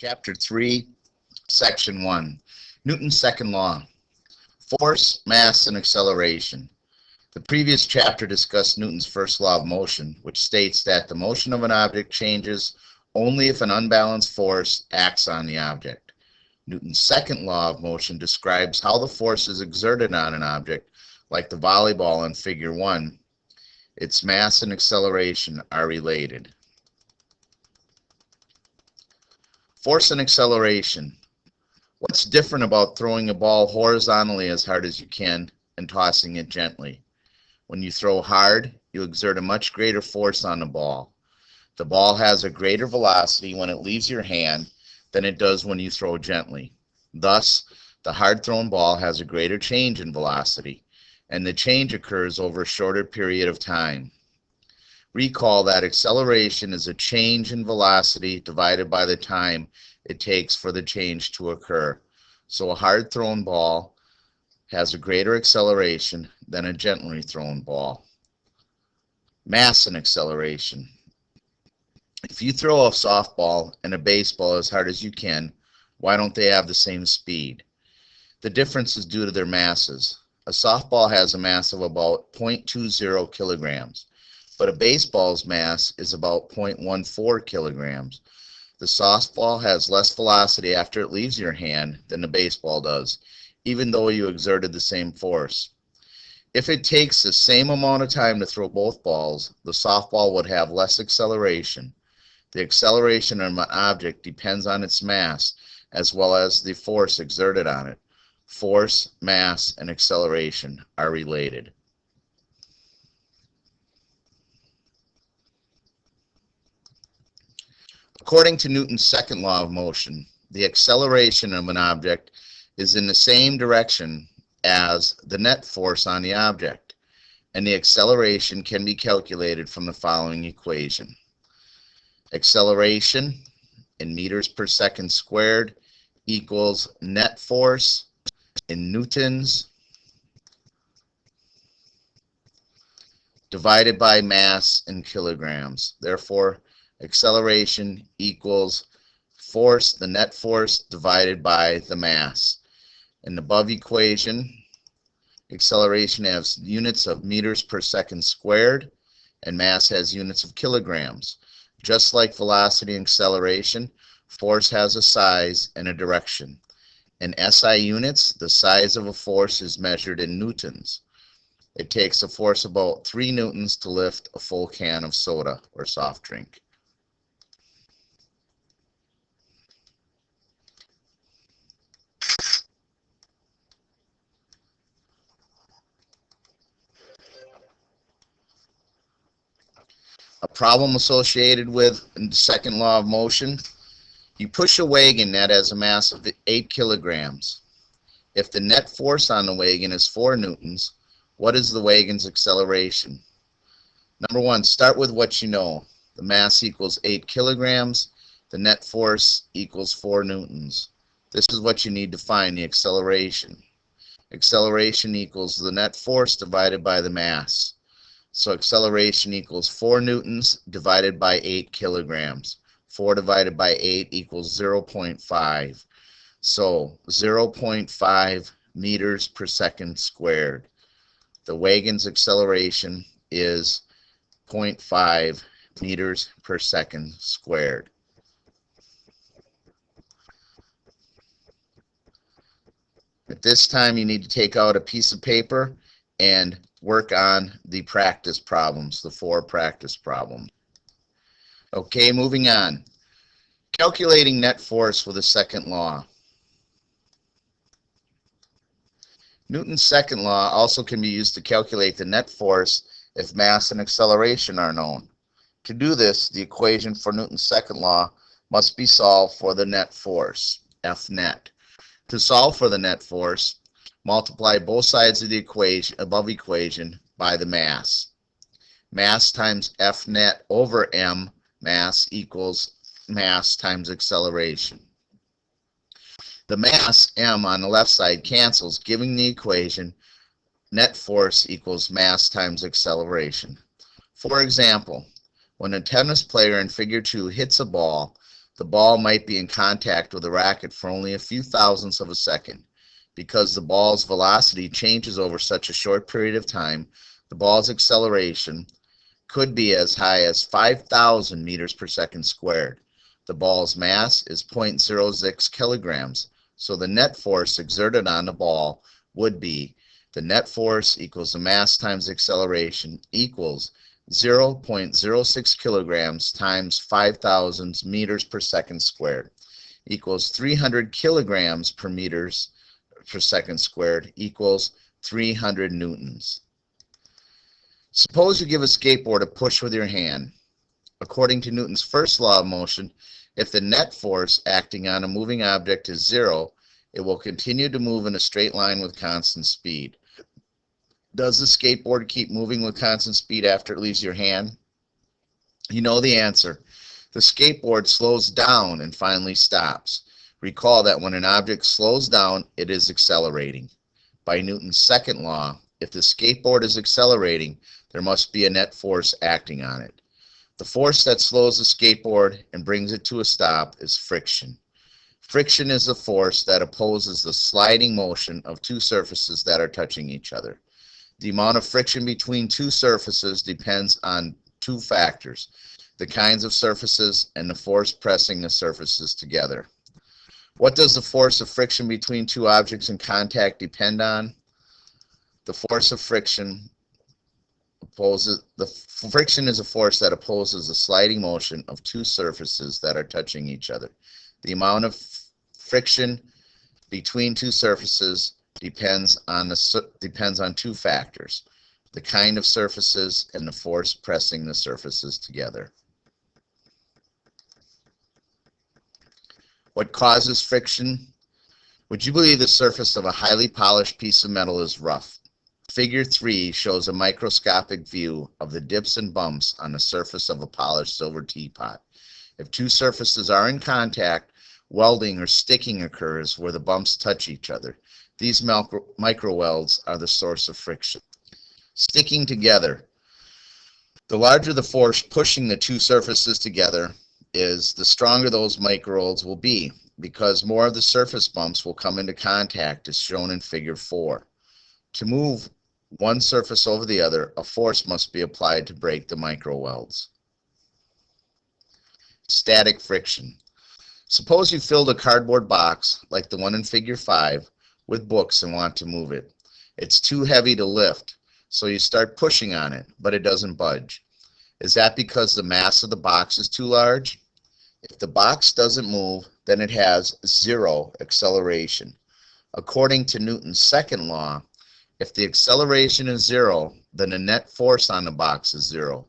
Chapter 3, Section 1, Newton's second law, force, mass, and acceleration. The previous chapter discussed Newton's first law of motion, which states that the motion of an object changes only if an unbalanced force acts on the object. Newton's second law of motion describes how the forces exerted on an object, like the volleyball in Figure 1, its mass and acceleration are related. Force and acceleration. What's different about throwing a ball horizontally as hard as you can and tossing it gently? When you throw hard, you exert a much greater force on the ball. The ball has a greater velocity when it leaves your hand than it does when you throw gently. Thus, the hard-thrown ball has a greater change in velocity, and the change occurs over a shorter period of time. Recall that acceleration is a change in velocity divided by the time it takes for the change to occur. So a hard-thrown ball has a greater acceleration than a gently thrown ball. Mass and acceleration. If you throw a softball and a baseball as hard as you can, why don't they have the same speed? The difference is due to their masses. A softball has a mass of about 0.20 kilograms. But a baseball's mass is about 0.14 kilograms. The softball has less velocity after it leaves your hand than the baseball does, even though you exerted the same force. If it takes the same amount of time to throw both balls, the softball would have less acceleration. The acceleration of an object depends on its mass as well as the force exerted on it. Force, mass, and acceleration are related. According to Newton's second law of motion, the acceleration of an object is in the same direction as the net force on the object, and the acceleration can be calculated from the following equation. Acceleration in meters per second squared equals net force in newtons divided by mass in kilograms. Therefore, acceleration equals force, the net force, divided by the mass. In the above equation, acceleration has units of meters per second squared, and mass has units of kilograms. Just like velocity and acceleration, force has a size and a direction. In SI units, the size of a force is measured in newtons. It takes a force about 3 newtons to lift a full can of soda or soft drink. A problem associated with the second law of motion. You push a wagon that has a mass of 8 kilograms. If the net force on the wagon is 4 newtons, what is the wagon's acceleration? Number one, start with what you know. The mass equals 8 kilograms. The net force equals 4 newtons. This is what you need to find, the acceleration. Acceleration equals the net force divided by the mass. So acceleration equals 4 newtons divided by 8 kilograms. 4 divided by 8 equals 0.5. So 0.5 meters per second squared. The wagon's acceleration is 0.5 meters per second squared. At this time, you need to take out a piece of paper and work on the practice problems, the 4 practice problems. Okay, moving on. Calculating net force with the second law. Newton's second law also can be used to calculate the net force if mass and acceleration are known. To do this, the equation for Newton's second law must be solved for the net force, F net. To solve for the net force, multiply both sides of the above equation by the mass. Mass times F net over m mass equals mass times acceleration. The mass, m, on the left side cancels, giving the equation net force equals mass times acceleration. For example, when a tennis player in Figure 2 hits a ball, the ball might be in contact with a racket for only a few thousandths of a second. Because the ball's velocity changes over such a short period of time, the ball's acceleration could be as high as 5,000 meters per second squared. The ball's mass is 0.06 kilograms, so the net force exerted on the ball would be the net force equals the mass times acceleration equals 0.06 kilograms times 5,000 meters per second squared equals 300 kilograms per meters per second squared equals 300 newtons. Suppose you give a skateboard a push with your hand. According to Newton's first law of motion, if the net force acting on a moving object is zero, it will continue to move in a straight line with constant speed. Does the skateboard keep moving with constant speed after it leaves your hand? You know the answer. The skateboard slows down and finally stops. Recall that when an object slows down, it is accelerating. By Newton's second law, if the skateboard is accelerating, there must be a net force acting on it. The force that slows the skateboard and brings it to a stop is friction. Friction is the force that opposes the sliding motion of two surfaces that are touching each other. The amount of friction between two surfaces depends on two factors: the kinds of surfaces and the force pressing the surfaces together. What does the force of friction between two objects in contact depend on? The force of friction friction is a force that opposes the sliding motion of two surfaces that are touching each other. The amount of friction between two surfaces depends on two factors: the kind of surfaces and the force pressing the surfaces together. What causes friction? Would you believe the surface of a highly polished piece of metal is rough? Figure 3 shows a microscopic view of the dips and bumps on the surface of a polished silver teapot. If two surfaces are in contact, welding or sticking occurs where the bumps touch each other. These microwelds are the source of friction. Sticking together. The larger the force pushing the two surfaces together is, the stronger those microwelds will be, because more of the surface bumps will come into contact, as shown in Figure 4. To move one surface over the other, a force must be applied to break the microwelds. Static friction. Suppose you filled a cardboard box, like the one in Figure 5, with books and want to move it. It's too heavy to lift, so you start pushing on it, but it doesn't budge. Is that because the mass of the box is too large? If the box doesn't move, then it has zero acceleration. According to Newton's second law, if the acceleration is zero, then the net force on the box is zero.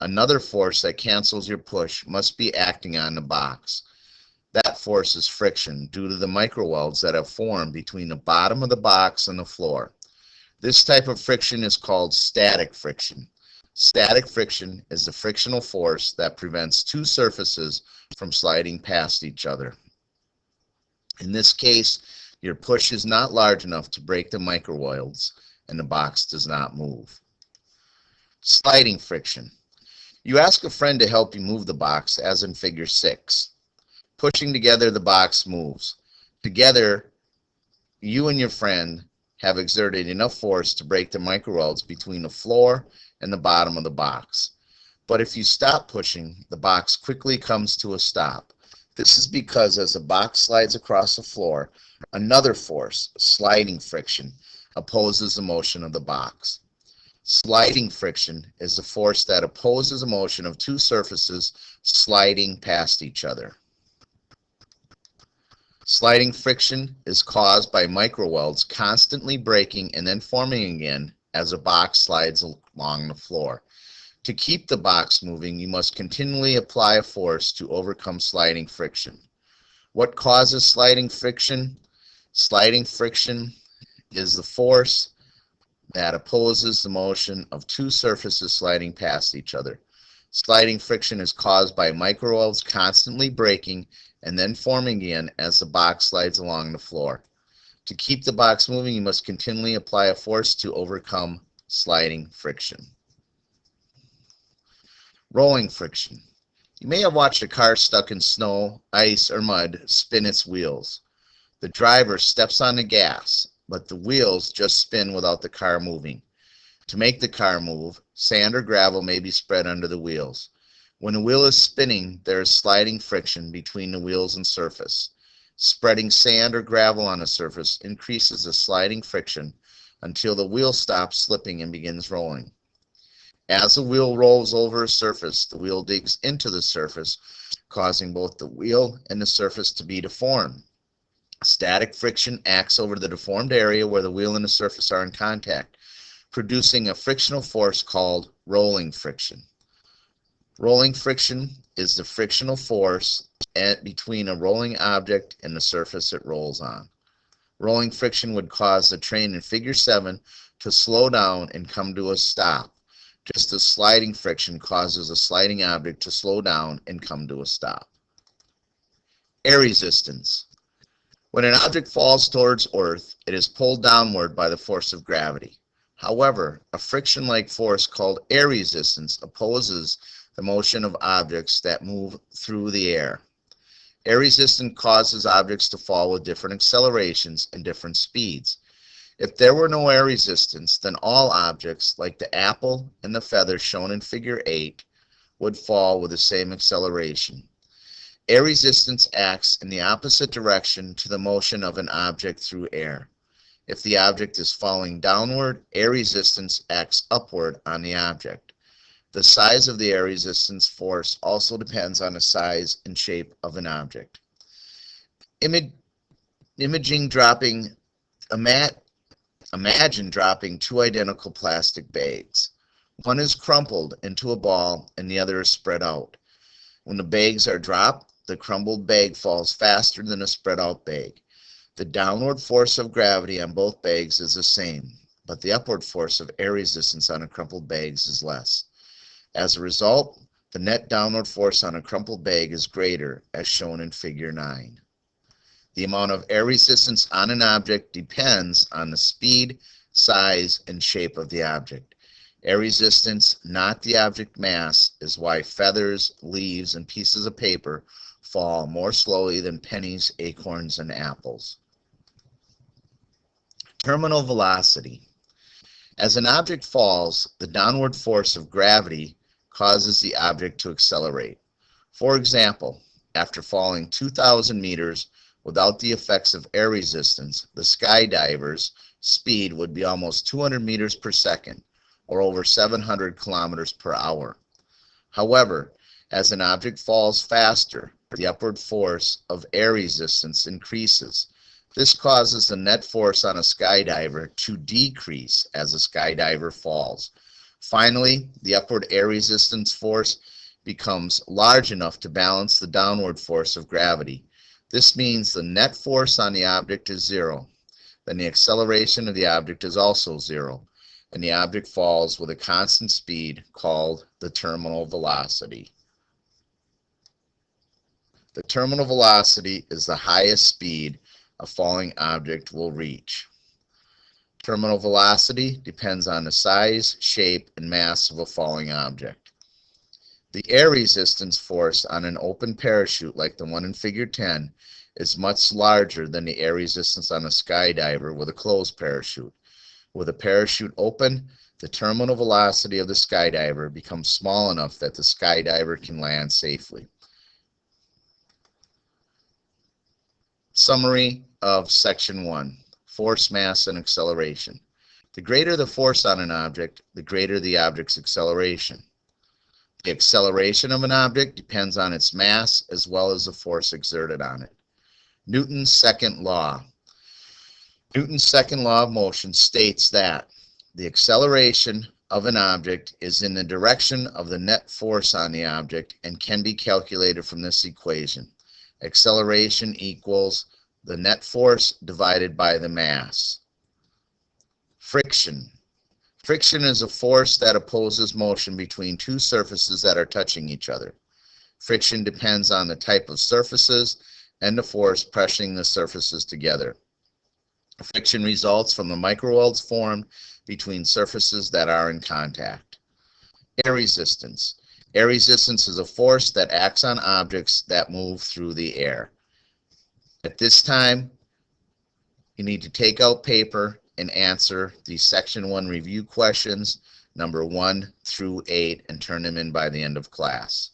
Another force that cancels your push must be acting on the box. That force is friction, due to the microwelds that have formed between the bottom of the box and the floor. This type of friction is called static friction. Static friction is the frictional force that prevents two surfaces from sliding past each other. In this case, your push is not large enough to break the microwelds, and the box does not move. Sliding friction. You ask a friend to help you move the box, as in Figure 6. Pushing together, the box moves. Together, you and your friend have exerted enough force to break the microwelds between the floor and the bottom of the box. But if you stop pushing, the box quickly comes to a stop. This is because as the box slides across the floor, another force, sliding friction, opposes the motion of the box. Sliding friction is the force that opposes the motion of two surfaces sliding past each other. Sliding friction is caused by microwelds constantly breaking and then forming again as a box slides along the floor. To keep the box moving, you must continually apply a force to overcome sliding friction. What causes sliding friction? Sliding friction is the force that opposes the motion of two surfaces sliding past each other. Sliding friction is caused by microwelds constantly breaking and then forming again as the box slides along the floor. To keep the box moving, you must continually apply a force to overcome sliding friction. Rolling friction. You may have watched a car stuck in snow, ice, or mud spin its wheels. The driver steps on the gas, but the wheels just spin without the car moving. To make the car move, sand or gravel may be spread under the wheels. When the wheel is spinning, there is sliding friction between the wheels and surface. Spreading sand or gravel on the surface increases the sliding friction until the wheel stops slipping and begins rolling. As the wheel rolls over a surface, the wheel digs into the surface, causing both the wheel and the surface to be deformed. Static friction acts over the deformed area where the wheel and the surface are in contact, producing a frictional force called rolling friction. Rolling friction is the frictional force between a rolling object and the surface it rolls on. Rolling friction would cause the train in Figure 7 to slow down and come to a stop, just as sliding friction causes a sliding object to slow down and come to a stop. Air resistance. When an object falls towards Earth, it is pulled downward by the force of gravity. However, a friction-like force called air resistance opposes the motion of objects that move through the air. Air resistance causes objects to fall with different accelerations and different speeds. If there were no air resistance, then all objects, like the apple and the feather shown in Figure 8, would fall with the same acceleration. Air resistance acts in the opposite direction to the motion of an object through air. If the object is falling downward, air resistance acts upward on the object. The size of the air resistance force also depends on the size and shape of an object. Imagine dropping two identical plastic bags. One is crumpled into a ball and the other is spread out. When the bags are dropped, the crumpled bag falls faster than the spread out bag. The downward force of gravity on both bags is the same, but the upward force of air resistance on the crumpled bags is less. As a result, the net downward force on a crumpled bag is greater, as shown in Figure 9. The amount of air resistance on an object depends on the speed, size, and shape of the object. Air resistance, not the object mass, is why feathers, leaves, and pieces of paper fall more slowly than pennies, acorns, and apples. Terminal velocity. As an object falls, the downward force of gravity causes the object to accelerate. For example, after falling 2,000 meters without the effects of air resistance, the skydiver's speed would be almost 200 meters per second, or over 700 kilometers per hour. However, as an object falls faster, the upward force of air resistance increases. This causes the net force on a skydiver to decrease as a skydiver falls. Finally, the upward air resistance force becomes large enough to balance the downward force of gravity. This means the net force on the object is zero. Then the acceleration of the object is also zero, and the object falls with a constant speed called the terminal velocity. The terminal velocity is the highest speed a falling object will reach. Terminal velocity depends on the size, shape, and mass of a falling object. The air resistance force on an open parachute like the one in Figure 10 is much larger than the air resistance on a skydiver with a closed parachute. With a parachute open, the terminal velocity of the skydiver becomes small enough that the skydiver can land safely. Summary of Section 1, Force, Mass, and Acceleration. The greater the force on an object, the greater the object's acceleration. The acceleration of an object depends on its mass as well as the force exerted on it. Newton's second law. Newton's second law of motion states that the acceleration of an object is in the direction of the net force on the object and can be calculated from this equation. Acceleration equals the net force divided by the mass. Friction. Friction is a force that opposes motion between two surfaces that are touching each other. Friction depends on the type of surfaces and the force pressuring the surfaces together. Friction results from the microwelds formed between surfaces that are in contact. Air resistance. Air resistance is a force that acts on objects that move through the air. At this time, you need to take out paper and answer the Section 1 review questions, number 1 through 8, and turn them in by the end of class.